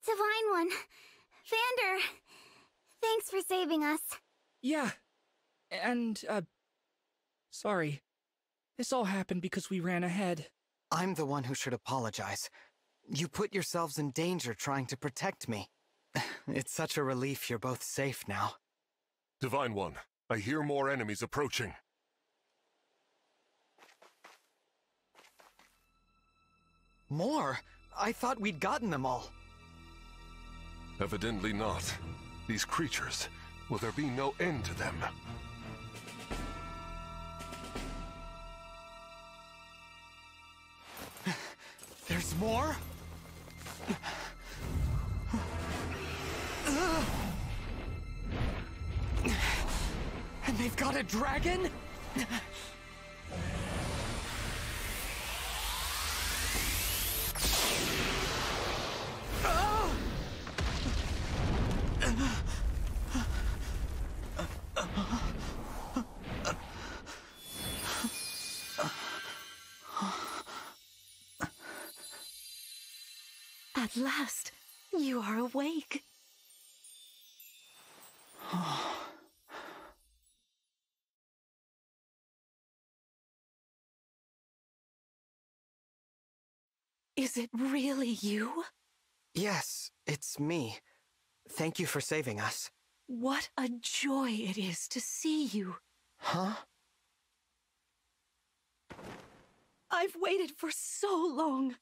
Divine One. Vander. Thanks for saving us. Yeah. And, sorry. This all happened because we ran ahead. I'm the one who should apologize. You put yourselves in danger trying to protect me. It's such a relief you're both safe now. Divine One, I hear more enemies approaching. More? I thought we'd gotten them all. Evidently not. These creatures, will there be no end to them? There's more? And they've got a dragon? At last, you are awake. Is it really you? Yes, it's me. Thank you for saving us. What a joy it is to see you. Huh? I've waited for so long.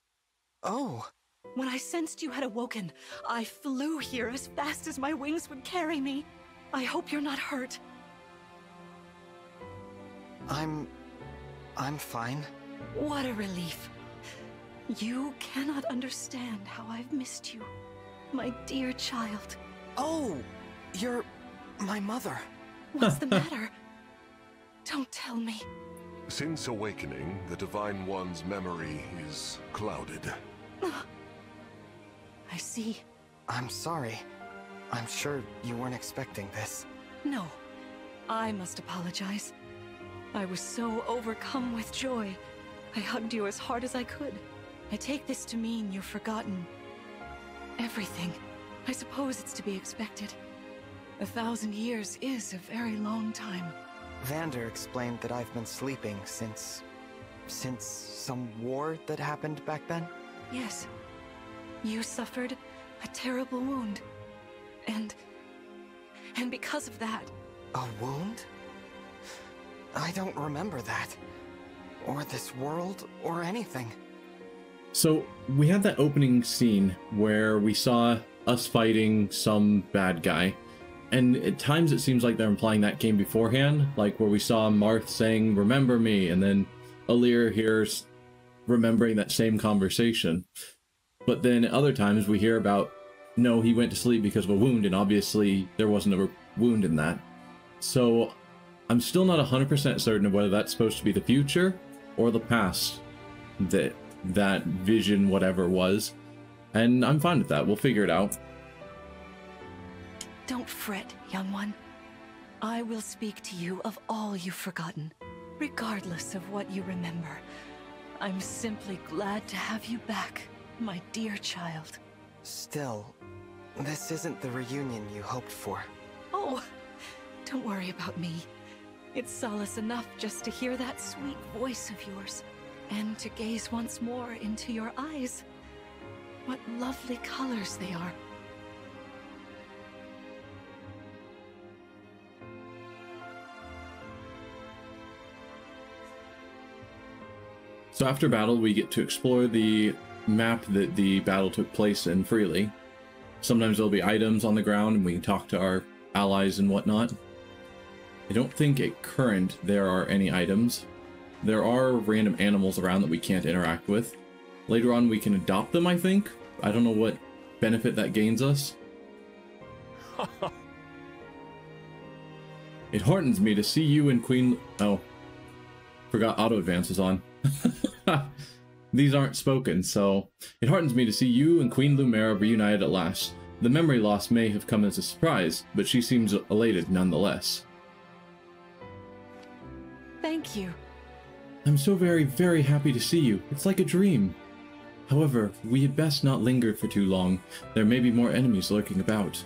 Oh. When I sensed you had awoken, I flew here as fast as my wings would carry me. I hope you're not hurt. I'm fine. What a relief. You cannot understand how I've missed you, my dear child. Oh, you're my mother. What's the matter? Don't tell me. Since awakening, the Divine One's memory is clouded. I see. I'm sorry. I'm sure you weren't expecting this. No, I must apologize. I was so overcome with joy. I hugged you as hard as I could. I take this to mean you've forgotten everything. I suppose it's to be expected. 1,000 years is a very long time. Vander explained that I've been sleeping since some war that happened back then? Yes. You suffered a terrible wound. And because of that... A wound? I don't remember that. Or this world, or anything. So, we had that opening scene where we saw us fighting some bad guy. And at times it seems like they're implying that came beforehand, like where we saw Marth saying, "Remember me," and then Alir hears remembering that same conversation. But then other times we hear about, no, he went to sleep because of a wound, and obviously there wasn't a wound in that. So I'm still not 100% certain of whether that's supposed to be the future or the past that vision whatever was. And I'm fine with that. We'll figure it out. Don't fret, young one. I will speak to you of all you've forgotten, regardless of what you remember. I'm simply glad to have you back, my dear child. Still, this isn't the reunion you hoped for. Oh, don't worry about me. It's solace enough just to hear that sweet voice of yours, and to gaze once more into your eyes. What lovely colors they are. So after battle, we get to explore the map that the battle took place in freely. Sometimes there'll be items on the ground and we can talk to our allies and whatnot. I don't think at current there are any items. There are random animals around that we can't interact with. Later on we can adopt them, I think. I don't know what benefit that gains us. It heartens me to see you and Queen... Oh. Forgot auto advance is on. These aren't spoken, so... It heartens me to see you and Queen Lumera reunited at last. The memory loss may have come as a surprise, but she seems elated nonetheless. Thank you. I'm so very, very happy to see you. It's like a dream. However, we had best not linger for too long. There may be more enemies lurking about.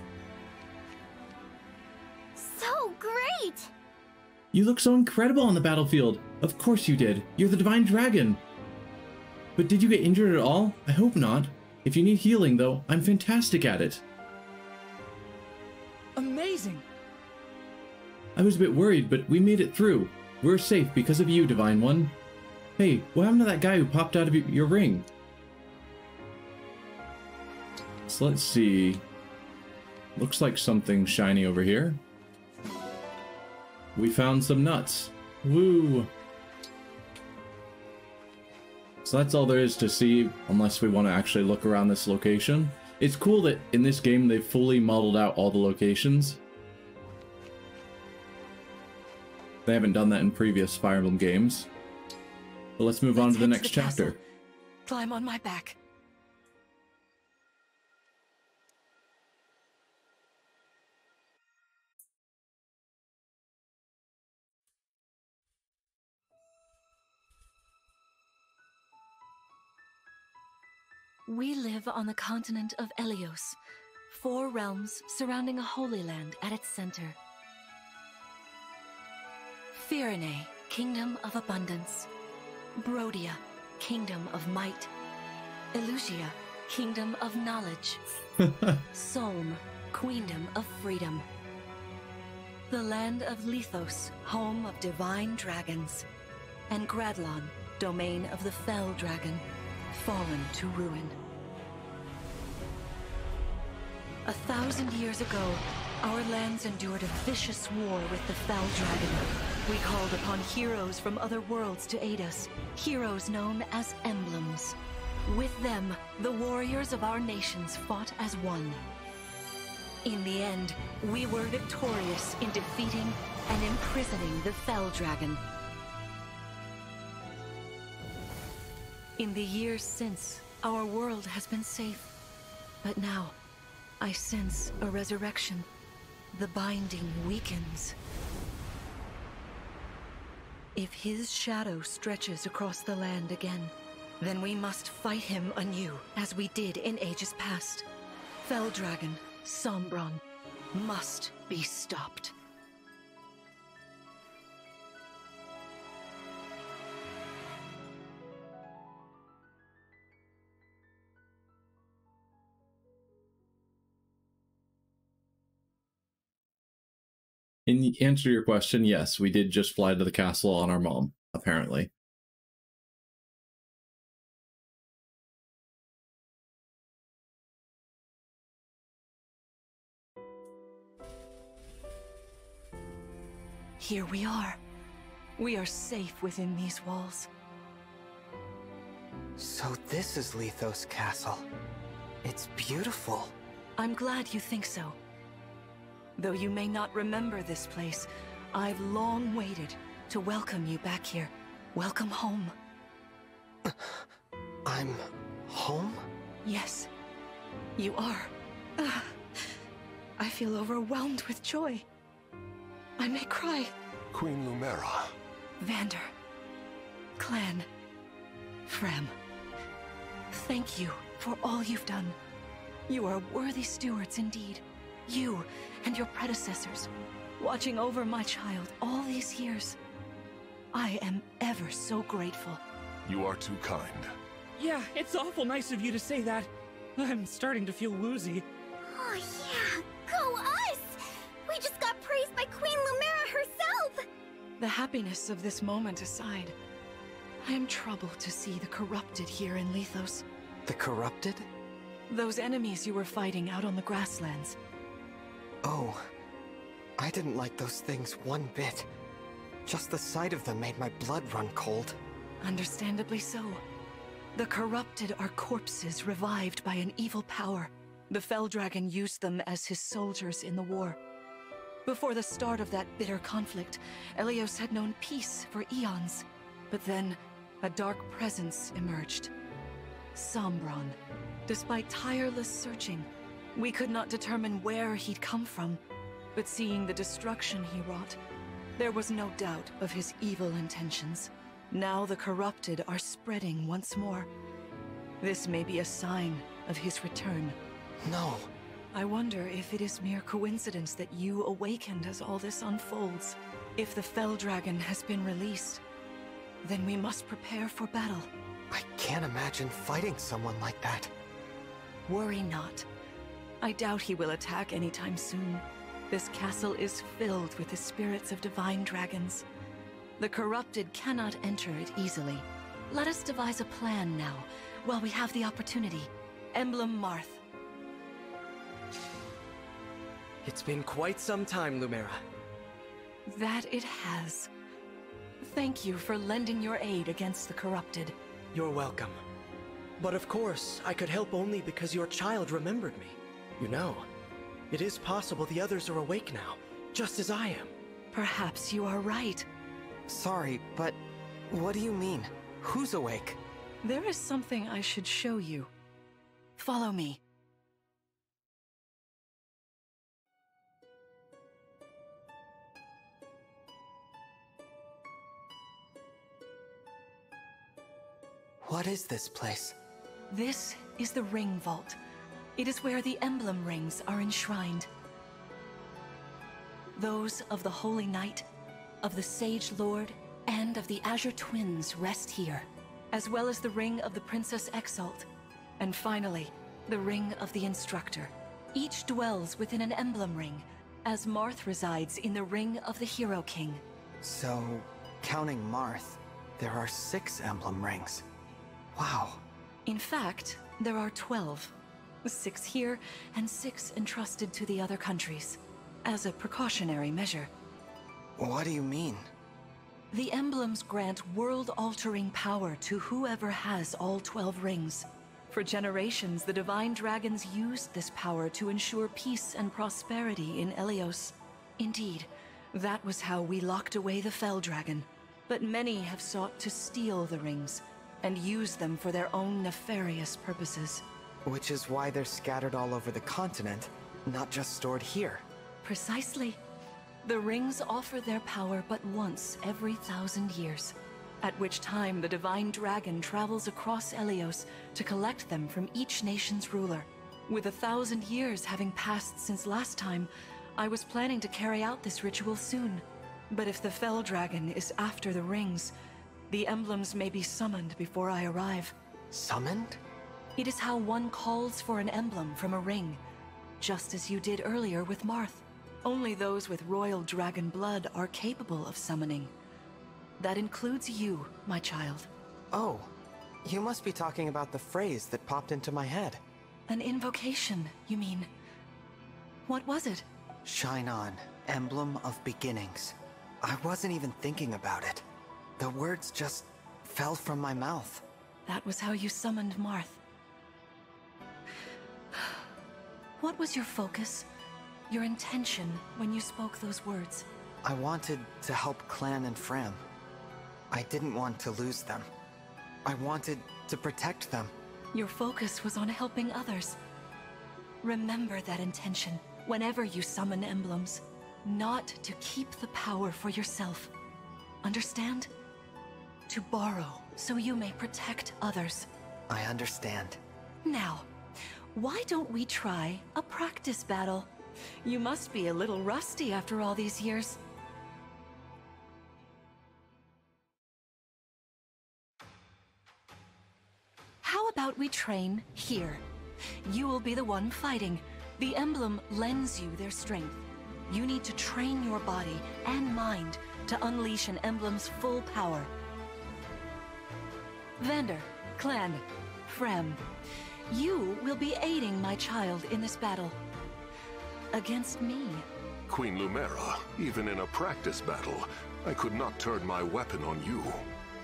So great! You look so incredible on the battlefield. Of course you did. You're the Divine Dragon. But did you get injured at all? I hope not. If you need healing, though, I'm fantastic at it. Amazing! I was a bit worried, but we made it through. We're safe because of you, Divine One. Hey, what happened to that guy who popped out of your ring? So let's see. Looks like something shiny over here. We found some nuts. Woo! So that's all there is to see, unless we want to actually look around this location. It's cool that in this game they've fully modeled out all the locations. They haven't done that in previous Fire Emblem games. But let's move on to the next chapter. Castle. Climb on my back. We live on the continent of Elios, 4 realms surrounding a holy land at its center. Firene, Kingdom of Abundance. Brodia, Kingdom of Might. Elusia, Kingdom of Knowledge. Solm, Queendom of Freedom. The land of Lithos, home of divine dragons. And Gradlon, domain of the fell dragon, fallen to ruin. 1,000 years ago, our lands endured a vicious war with the fell dragon. We called upon heroes from other worlds to aid us, heroes known as Emblems. With them, the warriors of our nations fought as one. In the end, we were victorious in defeating and imprisoning the fell dragon. In the years since, our world has been safe. But now, I sense a resurrection. The binding weakens. If his shadow stretches across the land again, then we must fight him anew, as we did in ages past. Fell Dragon, Sombron, must be stopped. In answer to your question, yes, we did just fly to the castle on our mom, apparently. Here we are. We are safe within these walls. So this is Lithos Castle. It's beautiful. I'm glad you think so. Though you may not remember this place, I've long waited to welcome you back here. Welcome home. I'm home? Yes, you are. I feel overwhelmed with joy. I may cry. Queen Lumera. Vander. Clan. Frem. Thank you for all you've done. You are worthy stewards indeed. You and your predecessors, watching over my child all these years. I am ever so grateful. You are too kind. Yeah, it's awful nice of you to say that. I'm starting to feel woozy. Oh yeah, go us! We just got praised by Queen Lumera herself! The happiness of this moment aside, I am troubled to see the corrupted here in Lithos. The corrupted? Those enemies you were fighting out on the grasslands. Oh, I didn't like those things one bit. Just the sight of them made my blood run cold. Understandably so. The corrupted are corpses revived by an evil power. The Fell Dragon used them as his soldiers in the war. Before the start of that bitter conflict, Elios had known peace for eons. But then, a dark presence emerged. Sombron. Despite tireless searching, we could not determine where he'd come from. But seeing the destruction he wrought, there was no doubt of his evil intentions. Now the corrupted are spreading once more. This may be a sign of his return. No. I wonder if it is mere coincidence that you awakened as all this unfolds. If the Fell Dragon has been released, then we must prepare for battle. I can't imagine fighting someone like that. Worry not. I doubt he will attack anytime soon. This castle is filled with the spirits of divine dragons. The corrupted cannot enter it easily. Let us devise a plan now, while we have the opportunity. Emblem Marth. It's been quite some time, Lumera. That it has. Thank you for lending your aid against the corrupted. You're welcome. But of course, I could help only because your child remembered me. You know, it is possible the others are awake now, just as I am. Perhaps you are right. Sorry, but what do you mean? Who's awake? There is something I should show you. Follow me. What is this place? This is the Ring Vault. It is where the Emblem Rings are enshrined. Those of the Holy Knight, of the Sage Lord, and of the Azure Twins rest here, as well as the Ring of the Princess Exalt, and finally, the Ring of the Instructor. Each dwells within an Emblem Ring, as Marth resides in the Ring of the Hero King. So, counting Marth, there are 6 Emblem Rings. Wow. In fact, there are 12. 6 here, and 6 entrusted to the other countries, as a precautionary measure. What do you mean? The emblems grant world-altering power to whoever has all 12 rings. For generations, the Divine Dragons used this power to ensure peace and prosperity in Elios. Indeed, that was how we locked away the Fell Dragon. But many have sought to steal the rings, and use them for their own nefarious purposes. Which is why they're scattered all over the continent, not just stored here. Precisely. The rings offer their power but once every 1,000 years, at which time the Divine Dragon travels across Elios to collect them from each nation's ruler. With 1,000 years having passed since last time, I was planning to carry out this ritual soon. But if the Fell Dragon is after the rings, the emblems may be summoned before I arrive. Summoned? It is how one calls for an emblem from a ring, just as you did earlier with Marth. Only those with royal dragon blood are capable of summoning. That includes you, my child. Oh, you must be talking about the phrase that popped into my head. An invocation, you mean? What was it? Shine on, Emblem of Beginnings. I wasn't even thinking about it. The words just fell from my mouth. That was how you summoned Marth. What was your focus? Your intention when you spoke those words? I wanted to help Clan and Fram. I didn't want to lose them. I wanted to protect them. Your focus was on helping others. Remember that intention whenever you summon emblems. Not to keep the power for yourself. Understand? To borrow so you may protect others. I understand. Now, why don't we try a practice battle? You must be a little rusty after all these years. How about we train here? You will be the one fighting. The emblem lends you their strength. You need to train your body and mind to unleash an emblem's full power. Vander, Clan, Frem, you will be aiding my child in this battle. Against me. Queen Lumera, even in a practice battle, I could not turn my weapon on you.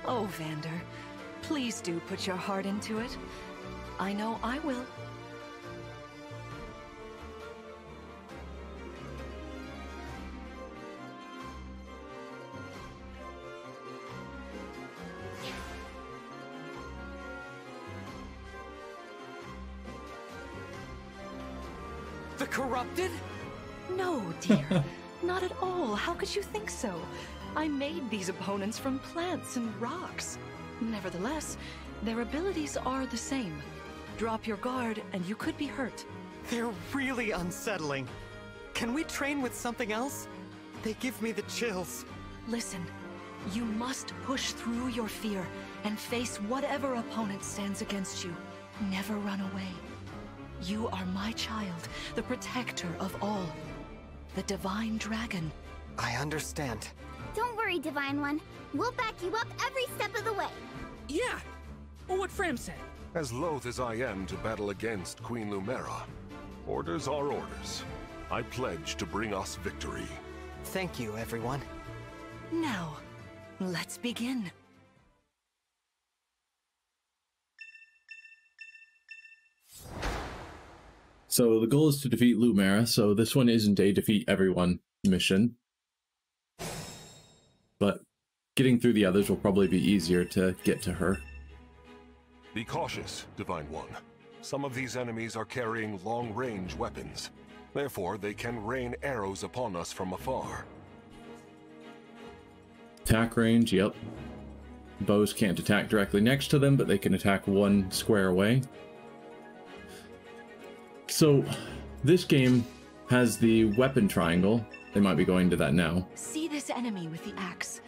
Oh, Vander, please do put your heart into it. I know I will. The corrupted? No, dear. Not at all. How could you think so? I made these opponents from plants and rocks. Nevertheless, Their abilities are the same. Drop your guard and you could be hurt. They're really unsettling. Can we train with something else? They give me the chills. Listen, you must push through your fear and face whatever opponent stands against you. Never run away. You are my child, the protector of all. The Divine Dragon. I understand. Don't worry, Divine One. We'll back you up every step of the way. Yeah! Well, what Fram said. As loath as I am to battle against Queen Lumera, orders are orders. I pledge to bring us victory. Thank you, everyone. Now, let's begin. So the goal is to defeat Lumera, so this one isn't a defeat everyone mission. But getting through the others will probably be easier to get to her. Be cautious, Divine One. Some of these enemies are carrying long-range weapons. Therefore, they can rain arrows upon us from afar. Attack range, yep. Bows can't attack directly next to them, but they can attack one square away. So, this game has the weapon triangle. They might be going to that now. See this enemy with the axe.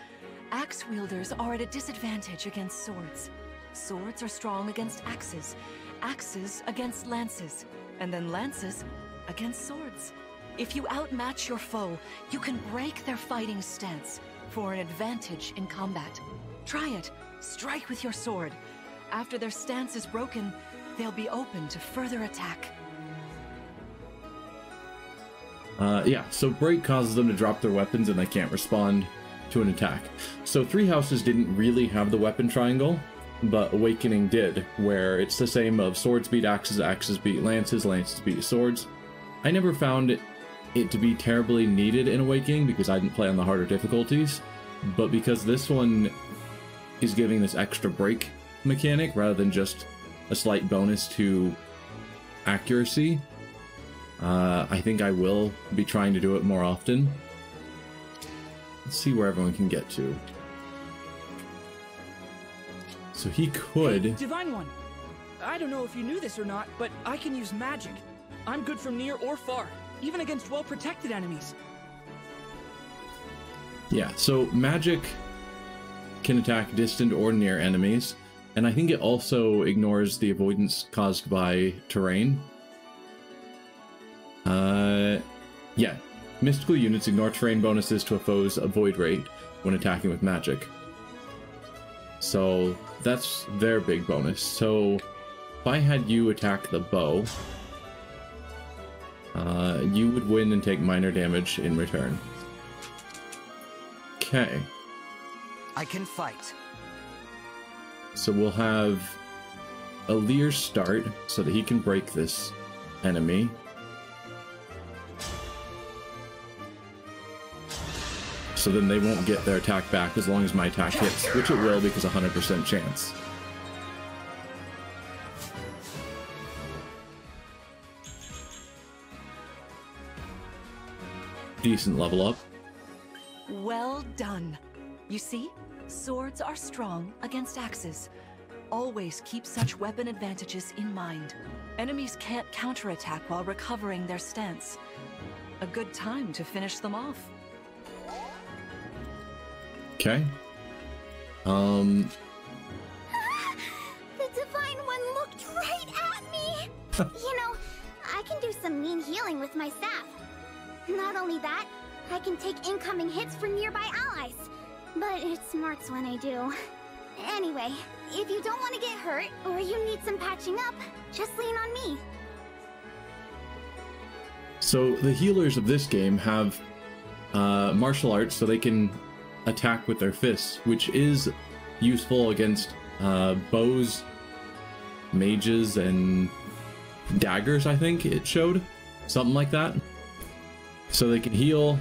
Axe wielders are at a disadvantage against swords. Swords are strong against axes, axes against lances, and then lances against swords. If you outmatch your foe, you can break their fighting stance for an advantage in combat. Try it. Strike with your sword. After their stance is broken, they'll be open to further attack. Yeah, so break causes them to drop their weapons and they can't respond to an attack. So Three Houses didn't really have the weapon triangle, but Awakening did, where it's the same of swords beat axes, axes beat lances, lances beat swords. I never found it to be terribly needed in Awakening because I didn't play on the harder difficulties, but because this one is giving this extra break mechanic rather than just a slight bonus to accuracy, I think I will be trying to do it more often. Let's see where everyone can get to. So he could... Hey, Divine One, I don't know if you knew this or not, but I can use magic. I'm good from near or far, even against well-protected enemies. Yeah, so magic can attack distant or near enemies, and I think it also ignores the avoidance caused by terrain. Yeah. Mystical units ignore terrain bonuses to a foe's avoid rate when attacking with magic. So that's their big bonus. So if I had you attack the bow, you would win and take minor damage in return. Okay. I can fight. So we'll have Alir start so that he can break this enemy. So then they won't get their attack back as long as my attack hits, which it will because 100% chance. Decent level up. Well done. You see, swords are strong against axes. Always keep such weapon advantages in mind. Enemies can't counterattack while recovering their stance. A good time to finish them off. Okay. The Divine One looked right at me! You know, I can do some mean healing with my staff. Not only that, I can take incoming hits from nearby allies. But it smarts when I do. Anyway, if you don't want to get hurt, or you need some patching up, just lean on me. So the healers of this game have martial arts, so they can attack with their fists, which is useful against bows, mages, and daggers, I think it showed. Something like that. So they can heal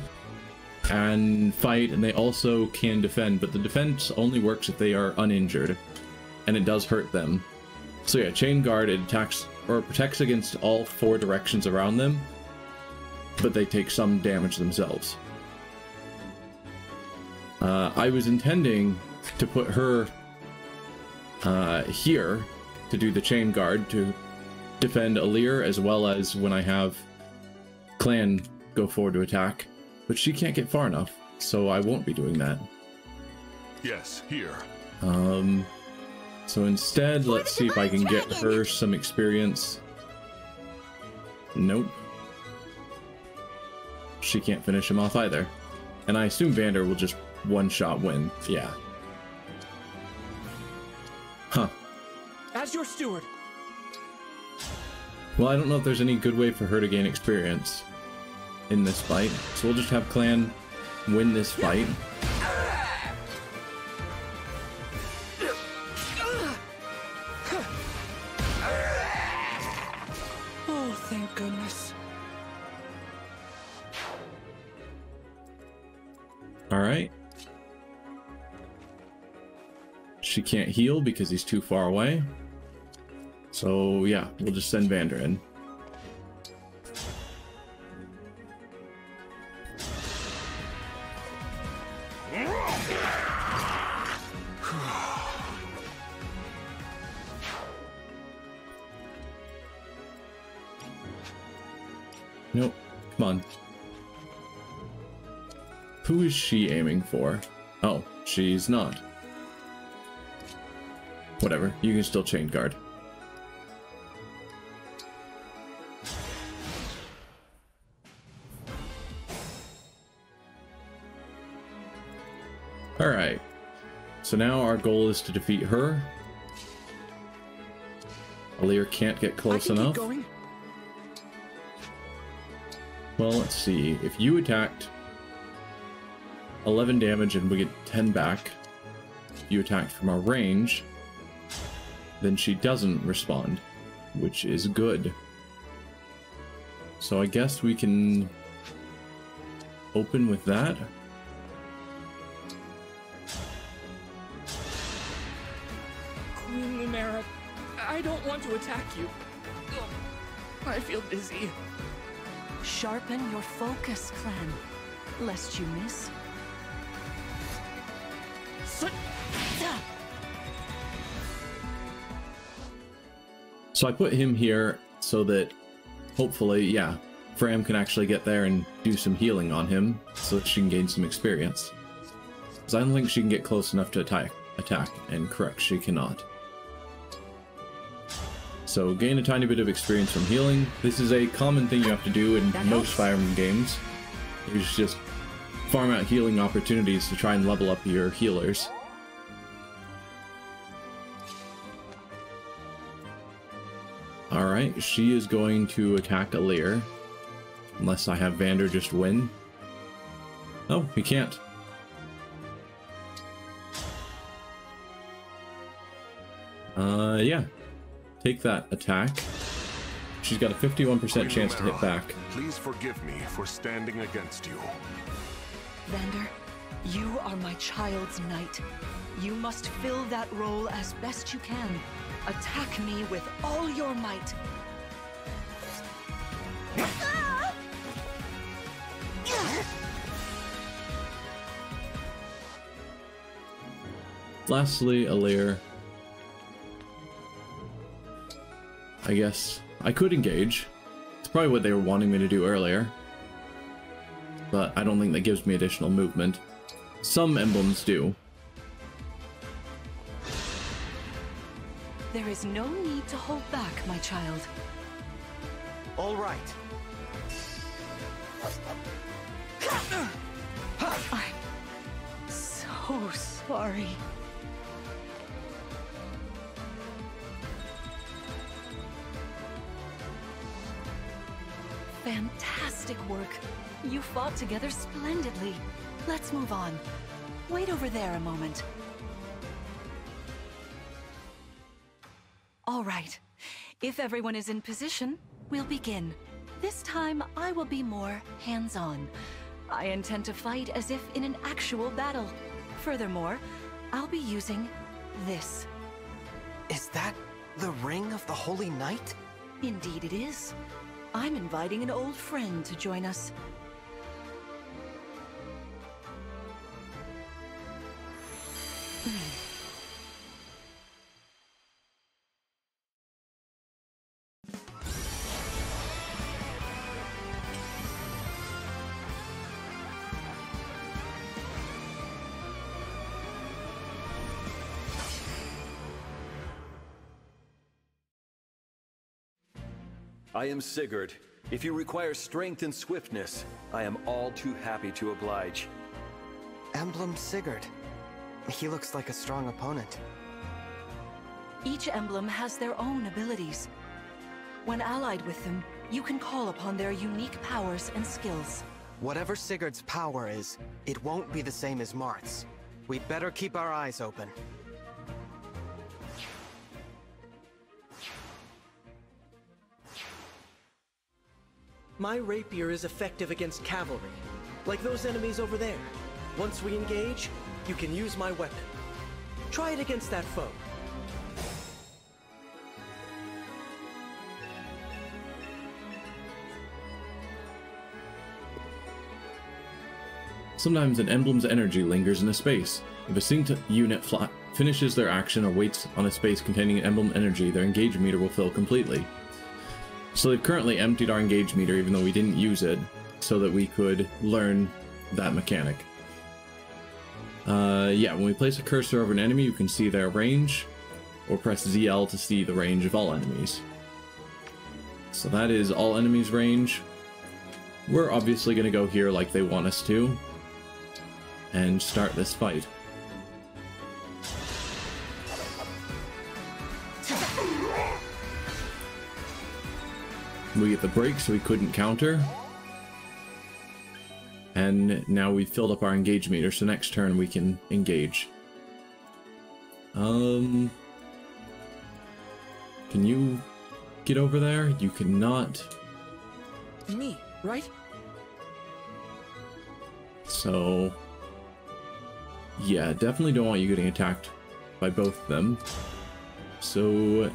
and fight, and they also can defend, but the defense only works if they are uninjured, and it does hurt them. So yeah, Chain Guard, it attacks or protects against all 4 directions around them, but they take some damage themselves. I was intending to put her here to do the chain guard to defend Alir, as well as when I have Clan go forward to attack. But she can't get far enough, so I won't be doing that. Yes, here. So instead, let's see if I can get her some experience. Nope. She can't finish him off either. And I assume Vander will just one-shot win. Yeah. Huh. As your steward. Well, I don't know if there's any good way for her to gain experience in this fight. So we'll just have Clan win this fight. Oh, thank goodness. Alright. She can't heal because he's too far away. So yeah, we'll just send Vander in. Nope. Come on. Who is she aiming for? Oh, she's not. Whatever, you can still chain guard. Alright. So now our goal is to defeat her. Alir can't get close enough. Keep going. Well, let's see. If you attacked 11 damage and we get 10 back, if you attacked from our range, then she doesn't respond, which is good. So I guess we can open with that. Queen Lumera, I don't want to attack you. Ugh, I feel dizzy. Sharpen your focus, Clan, lest you miss. So I put him here so that hopefully, yeah, Fram can actually get there and do some healing on him so that she can gain some experience. Because I don't think she can get close enough to attack, and correct, she cannot. So gain a tiny bit of experience from healing. This is a common thing you have to do in most Fire Emblem games. You just farm out healing opportunities to try and level up your healers. Alright, she is going to attack Alir. Unless I have Vander just win. Oh, he can't. Yeah. Take that attack. She's got a 51% chance to hit back. Please forgive me for standing against you. Vander, you are my child's knight. You must fill that role as best you can. Attack me with all your might. Lastly, Alir. I guess I could engage. It's probably what they were wanting me to do earlier. But I don't think that gives me additional movement. Some emblems do. There is no need to hold back, my child. All right. I'm so sorry. Fantastic work. You fought together splendidly. Let's move on. Wait over there a moment. All right. If everyone is in position, we'll begin. This time, I will be more hands-on. I intend to fight as if in an actual battle. Furthermore, I'll be using this. Is that the Ring of the Holy Knight? Indeed it is. I'm inviting an old friend to join us. I am Sigurd. If you require strength and swiftness, I am all too happy to oblige. Emblem Sigurd. He looks like a strong opponent. Each emblem has their own abilities. When allied with them, you can call upon their unique powers and skills. Whatever Sigurd's power is, it won't be the same as Marth's. We'd better keep our eyes open. My rapier is effective against cavalry, like those enemies over there. Once we engage, you can use my weapon. Try it against that foe. Sometimes an emblem's energy lingers in a space. If a synced unit finishes their action or waits on a space containing an emblem energy, their engage meter will fill completely. So they've currently emptied our engage meter even though we didn't use it, so that we could learn that mechanic. Yeah, when we place a cursor over an enemy, you can see their range, or press ZL to see the range of all enemies. So that is all enemies' range. We're obviously going to go here like they want us to, and start this fight. We get the break so we couldn't counter. And now we've filled up our engage meter, so next turn we can engage. Can you get over there? You cannot. Me, right? So yeah, definitely don't want you getting attacked by both of them. So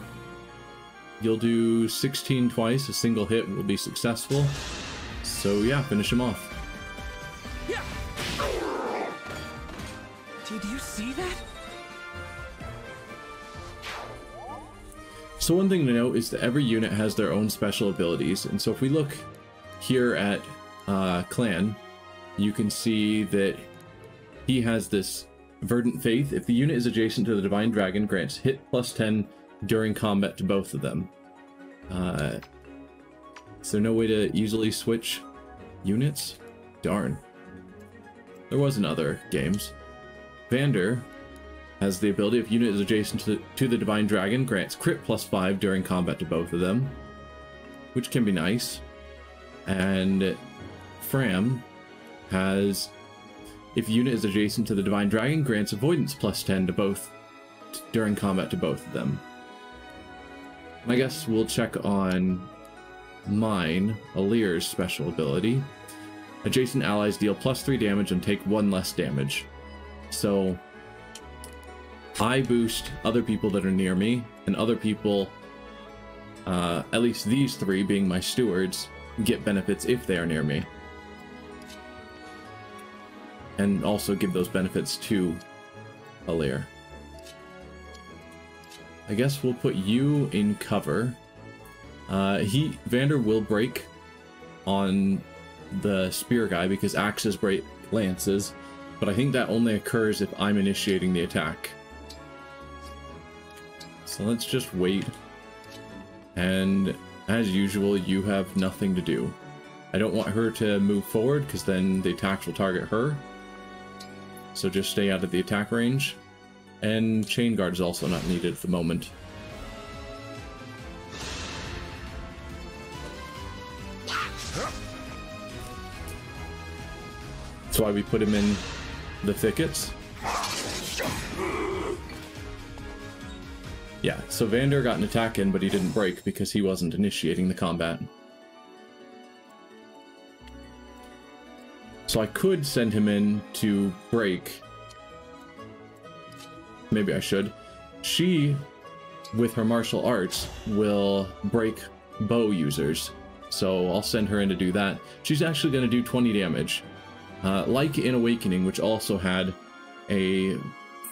you'll do 16 twice, a single hit will be successful. So yeah, finish him off. Yeah. Did you see that? So one thing to note is that every unit has their own special abilities, and so if we look here at Clan, you can see that he has this Verdant Faith. If the unit is adjacent to the Divine Dragon, grants hit plus 10 during combat to both of them. Is there no way to easily switch units? Darn. There was in other games. Vander has the ability, if unit is adjacent to the Divine Dragon, grants crit plus 5 during combat to both of them, which can be nice. And Fram has, if unit is adjacent to the Divine Dragon, grants avoidance plus 10 to both during combat to both of them. I guess we'll check on mine, Alir's special ability. Adjacent allies deal plus 3 damage and take 1 less damage. So I boost other people that are near me, and other people, at least these 3 being my stewards, get benefits if they are near me. And also give those benefits to Alir. I guess we'll put you in cover. Vander will break on the spear guy because axes break lances, but I think that only occurs if I'm initiating the attack. So let's just wait. And as usual, you have nothing to do. I don't want her to move forward because then the attacks will target her. So just stay out of the attack range. And Chain Guard is also not needed at the moment. That's why we put him in the thickets. Yeah, so Vander got an attack in, but he didn't break because he wasn't initiating the combat. So I could send him in to break. Maybe I should. She, with her martial arts, will break bow users. So I'll send her in to do that. She's actually going to do 20 damage. Like in Awakening, which also had a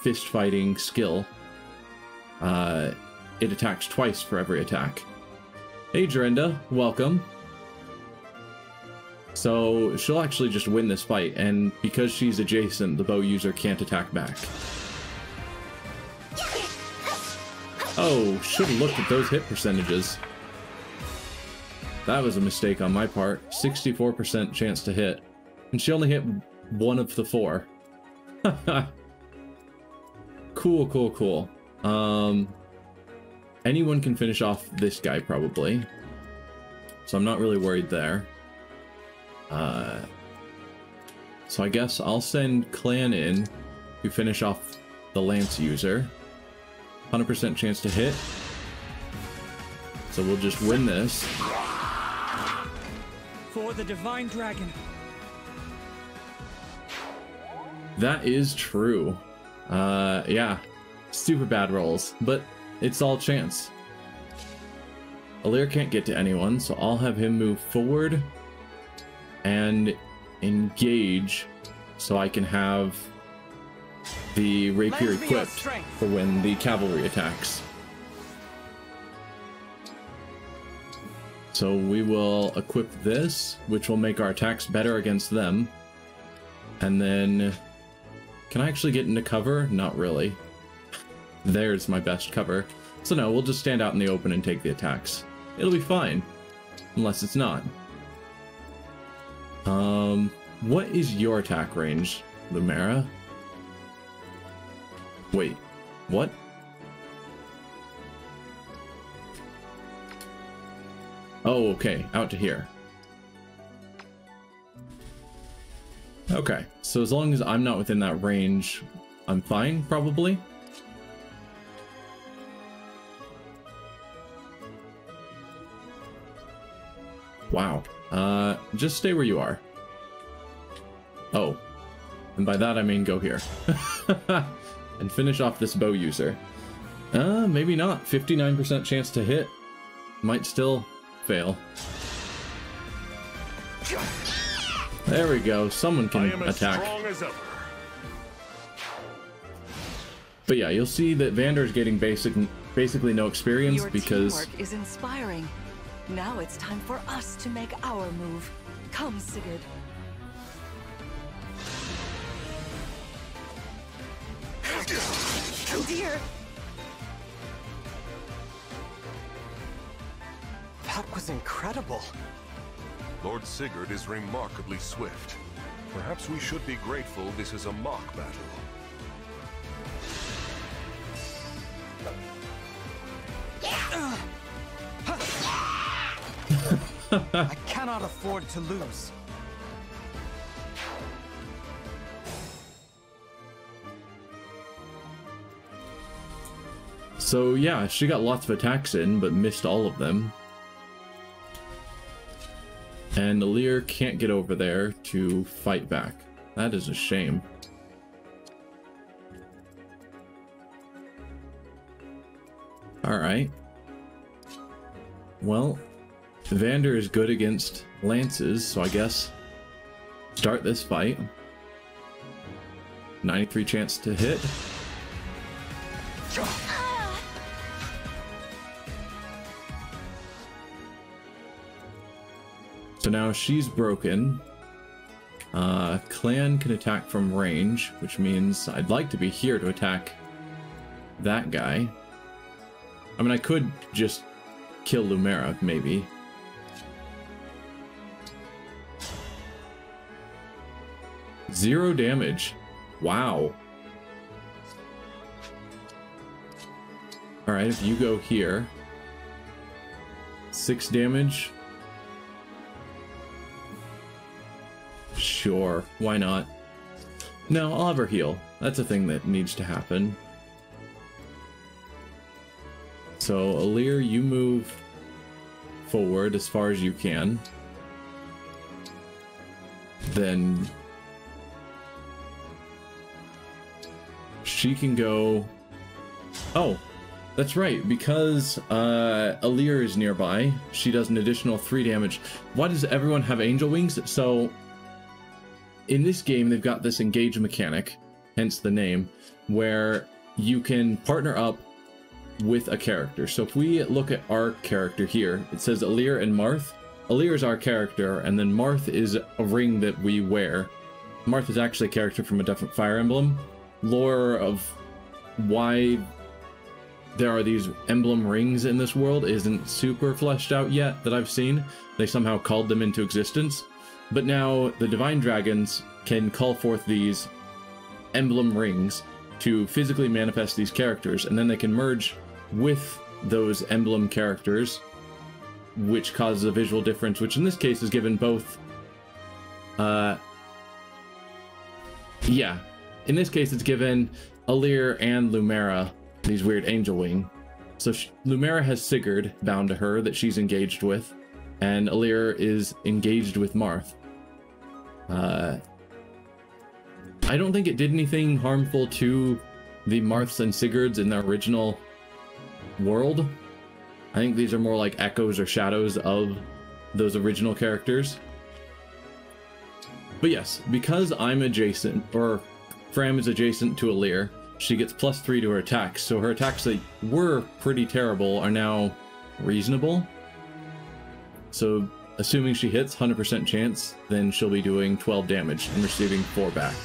fist fighting skill, it attacks twice for every attack. Hey Jorenda, welcome. So she'll actually just win this fight, and because she's adjacent, the bow user can't attack back. Oh, should have looked at those hit percentages. That was a mistake on my part. 64% chance to hit. And she only hit one of the 4. Cool, cool, cool. Anyone can finish off this guy, probably. So I'm not really worried there. So I guess I'll send Clan in to finish off the Lance user. 100% chance to hit. So we'll just win this. For the Divine Dragon. That is true. Yeah. Super bad rolls, but it's all chance. Alir can't get to anyone, so I'll have him move forward and engage so I can have the rapier equipped for when the cavalry attacks. So we will equip this, which will make our attacks better against them. And then, can I actually get into cover? Not really. There's my best cover. So no, we'll just stand out in the open and take the attacks. It'll be fine. Unless it's not. What is your attack range, Lumera? Wait, what? Oh, okay, out to here. Okay, so as long as I'm not within that range, I'm fine, probably. Wow. Just stay where you are. Oh. And by that I mean go here. And finish off this bow user. Maybe not. 59% chance to hit. Might still fail. There we go. Someone can attack. But yeah, you'll see that Vander's getting basically no experience because your teamwork is inspiring. Now it's time for us to make our move. Come, Sigurd. Oh dear. That was incredible. Lord Sigurd is remarkably swift. Perhaps we should be grateful this is a mock battle. I cannot afford to lose. So yeah, she got lots of attacks in, but missed all of them. And Alir can't get over there to fight back. That is a shame. Alright. Well, Vander is good against lances, so I guess start this fight. 93 chance to hit. So now she's broken. Clan can attack from range, which means I'd like to be here to attack that guy. I mean, I could just kill Lumera, maybe. Zero damage. Wow. Alright, if you go here. 6 damage. Sure, why not? No, I'll have her heal. That's a thing that needs to happen. So, Alir, you move forward as far as you can. Then she can go... Oh, that's right, because Alir is nearby, she does an additional 3 damage. Why does everyone have angel wings? So, in this game, they've got this engage mechanic, hence the name, where you can partner up with a character. So if we look at our character here, it says Alir and Marth. Alir is our character, and then Marth is a ring that we wear. Marth is actually a character from a different Fire Emblem. Lore of why there are these emblem rings in this world isn't super fleshed out yet that I've seen. They somehow called them into existence. But now the divine dragons can call forth these emblem rings to physically manifest these characters, and then they can merge with those emblem characters, which causes a visual difference, which in this case is given both in this case it's given Alir and Lumera these weird angel wing. So Lumera has Sigurd bound to her that she's engaged with, and Alir is engaged with Marth. I don't think it did anything harmful to the Marths and Sigurds in the original world. I think these are more like echoes or shadows of those original characters. But yes, because I'm adjacent, or Fram is adjacent to Alir, she gets +3 to her attacks, so her attacks that were pretty terrible are now reasonable. So assuming she hits 100% chance, then she'll be doing 12 damage and receiving 4 back.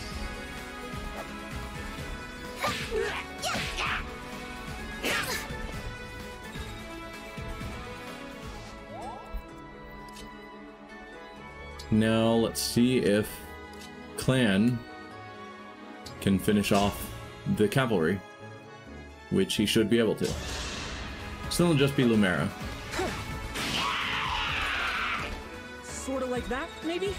Now let's see if Clan can finish off the cavalry, which he should be able to. So it'll just be Lumera. Sort of like that, maybe?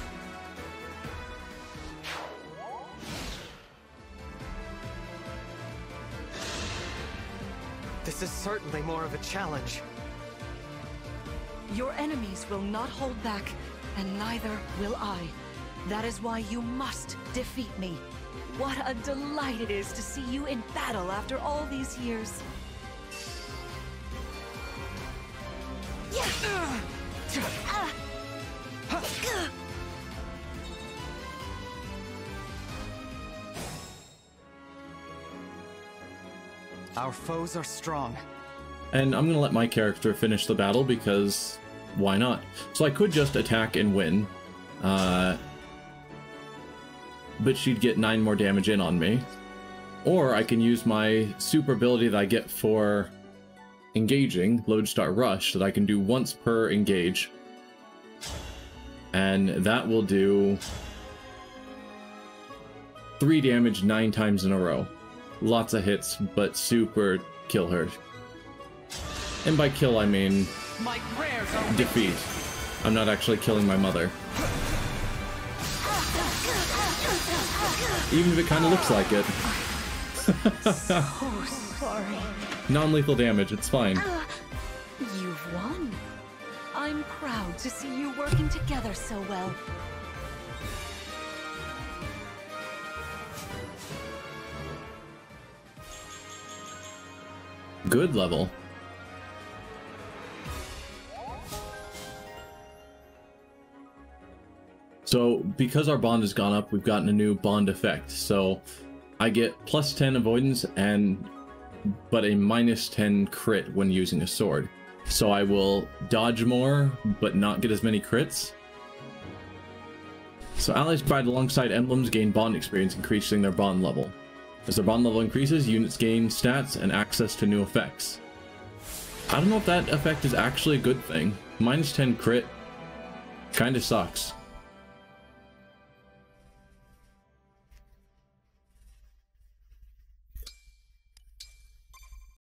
This is certainly more of a challenge. Your enemies will not hold back, and neither will I. That is why you must defeat me. What a delight it is to see you in battle after all these years. Our foes are strong. And I'm gonna let my character finish the battle because why not? So I could just attack and win, but she'd get 9 more damage in on me. Or I can use my super ability that I get for engaging, Lodestar Rush, that I can do once per engage. And that will do 3 damage 9 times in a row. Lots of hits, but super kill her. And by kill, I mean defeat. I'm not actually killing my mother. Even if it kind of looks like it. So sorry. Non-lethal damage, it's fine. You've won. I'm proud to see you working together so well. Good level. So, because our bond has gone up, we've gotten a new bond effect. So, I get +10 avoidance but a -10 crit when using a sword. So I will dodge more, but not get as many crits. So allies provided alongside emblems gain bond experience, increasing their bond level. As their bond level increases, units gain stats and access to new effects. I don't know if that effect is actually a good thing. -10 crit kinda sucks.